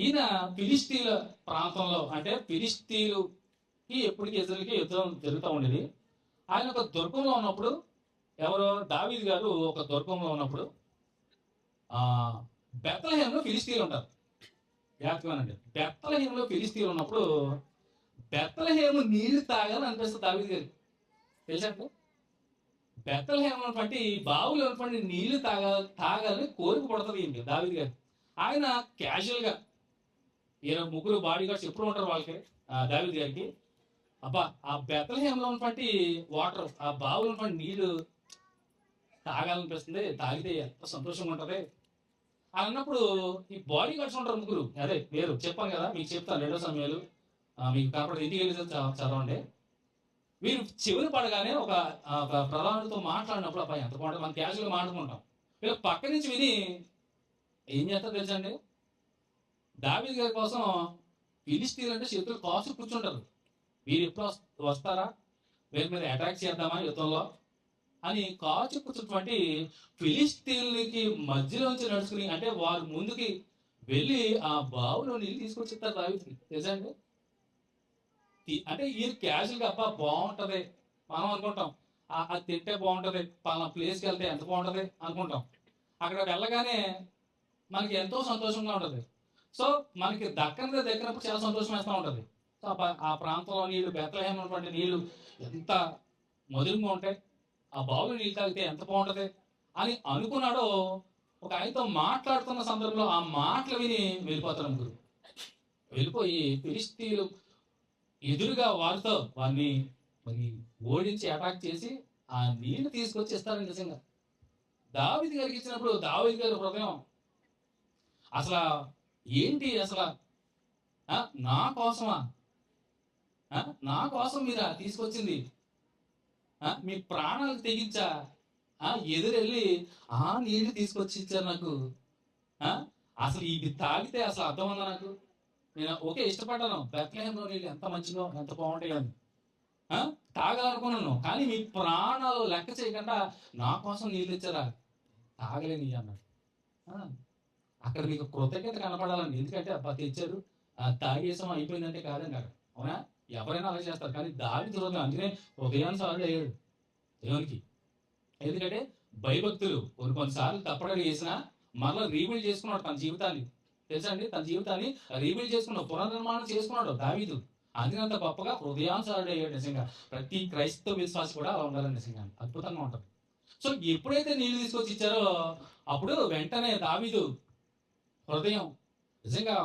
ఈయన ఫిలిస్తీన్ల ప్రాంతంలో, అంటే ఫిలిస్తీన్లకి ఎప్పటికీ ఇజ్రాయెల్కి యుద్ధం జరుగుతూ ఉండేది. ఆయన ఒక దుర్గంలో ఉన్నప్పుడు, ఎవరో దావీదు గారు ఒక దుర్గంలో ఉన్నప్పుడు, ఆ బెత్లెహేంలో ఫిలిస్తీన్లు ఉంటారు. జాగ్రత్తగానండి. బెత్లెహేంలో ఫిలిస్తీన్లు ఉన్నప్పుడు బెత్లెహేము నీళ్లు తాగాలని అనిపిస్తుంది దావీదు గారికి. తెలుసా అండి? బెత్లెహేము ఉన్నటువంటి బావులో ఉన్నటువంటి నీళ్లు తాగాలని కోరిక పడుతుంది ఏంటి దావీదు గారికి. ఆయన క్యాజువల్ గా ముగ్గురు బాడీ గార్డ్స్ ఎప్పుడు ఉంటారు వాళ్ళకి, దావీదు గారికి. అబ్బా, ఆ బెత్లెహేంలో ఉన్నటువంటి వాటర్, ఆ బావులో ఉన్నటువంటి నీళ్లు తాగాలనిపిస్తుంది, తాగితే ఎంత సంతోషంగా ఉంటది అని అన్నప్పుడు, ఈ బాడీ గార్డ్స్ ఉంటారు ముగ్గురు, అదే పేరు చెప్పాను కదా మీకు, చెప్తాను 2 సమయాలు మీకు కనపడదు, ఇంటికి వెళ్ళి చదవండి. వీరు చివరి పడగానే ఒక ప్రధానితో మాట్లాడినప్పుడు, అబ్బాయి ఎంత బాగుంటుంది, మనం క్యాజువల్గా మాట్లాడుకుంటాం. వీళ్ళు పక్క నుంచి విని ఏం చేస్తారో తెలుసండి, దావీదు గారి కోసం ఫిలిస్తీన్లు అంటే శత్రులు కాసు కూర్చుంటారు. వీరు ఎప్పుడు వస్తారా, వీరి మీద అటాక్ చేద్దామా యుద్ధంలో అని కాచు కూర్చున్నటువంటి ఫిలిస్తీన్లకి మధ్యలోంచి నడుచుకుని, అంటే వారు ముందుకి వెళ్ళి ఆ బావులో నీళ్ళు తీసుకొచ్చిస్తారు దావీదుకి. తెలుసా అండి? అంటే ఈయన క్యాజువల్గా అబ్బా బాగుంటది మనం అనుకుంటాం, అది తింటే బాగుంటది, పలానా ప్లేస్కి వెళ్తే ఎంత బాగుంటది అనుకుంటాం. అక్కడ వెళ్ళగానే మనకి ఎంతో సంతోషంగా ఉంటుంది. సో మనకి దక్కినప్పుడు చాలా సంతోషం వేస్తూ ఉంటుంది. సో ఆ ప్రాంతంలో నీళ్లు, బెత్లెహేం ఉన్నటువంటి నీళ్లు ఎంత మధురంగా ఉంటాయి, ఆ బావులు నీళ్ళు తాగితే ఎంత బాగుంటది అని అనుకున్నాడో, ఒక ఆయనతో మాట్లాడుతున్న సందర్భంలో ఆ మాటలు విని వెళ్ళిపోతారు ముగ్గురు. వెళ్ళిపోయి ఫిలిస్తీన్లు ఎదురుగా వారిని మరి ఓడించి అటాక్ చేసి ఆ నీళ్లు తీసుకొచ్చి ఇస్తారని. నిజంగా దావీదు గారికి ఇచ్చినప్పుడు దావీదు గారి హృదయం అసలు ఏంటి అసలు, ఆ, నా కోసమా, నా కోసం మీరా తీసుకొచ్చింది, మీ ప్రాణాలకు తెగించా ఎదురెళ్ళి ఆ నీళ్లు తీసుకొచ్చి ఇచ్చారు నాకు. ఆ, అసలు ఇది తాగితే అసలు అర్థం ఉందా నాకు, నేను ఓకే ఇష్టపడ్డాను, బెత్లెహేంలో నీళ్ళు ఎంత మంచిగా ఎంత బాగుంటాయి అని తాగాలనుకున్నాను, కానీ మీ ప్రాణాలు లెక్క చేయకుండా నా కోసం నీళ్ళు ఇచ్చారా, తాగలేని అన్నాడు. ఆ, అక్కడ మీకు కృతజ్ఞత కనపడాలండి. ఎందుకంటే అబ్బా తెచ్చారు, తాగేసాం అయిపోయిందంటే కాదన్నారు. అవునా? ఎవరైనా అలా చేస్తారు, కానీ దావీదు హృదయం అందుకనే ఉదయాన్నిసార్లు అయ్యాడు దేవునికి. ఎందుకంటే భయభక్తులు కొన్నిసార్లు తప్పడగా చేసినా మరలా రీబిల్డ్ చేసుకున్నాడు తన జీవితాన్ని. తెలుసా అండి? తన జీవితాన్ని రీబిల్డ్ చేసుకున్నాడు, పునర్నిర్మాణం చేసుకున్నాడు దావీదు. అందుకంత గొప్పగా హృదయాన్సారుడు అయ్యాడు. నిజంగా ప్రతి క్రైస్తవ విశ్వాసి కూడా అలా ఉండాలని నిజంగా అద్భుతంగా ఉంటుంది. సో ఎప్పుడైతే నీళ్లు తీసుకొచ్చి ఇచ్చారో అప్పుడు వెంటనే దావీదు హృదయం నిజంగా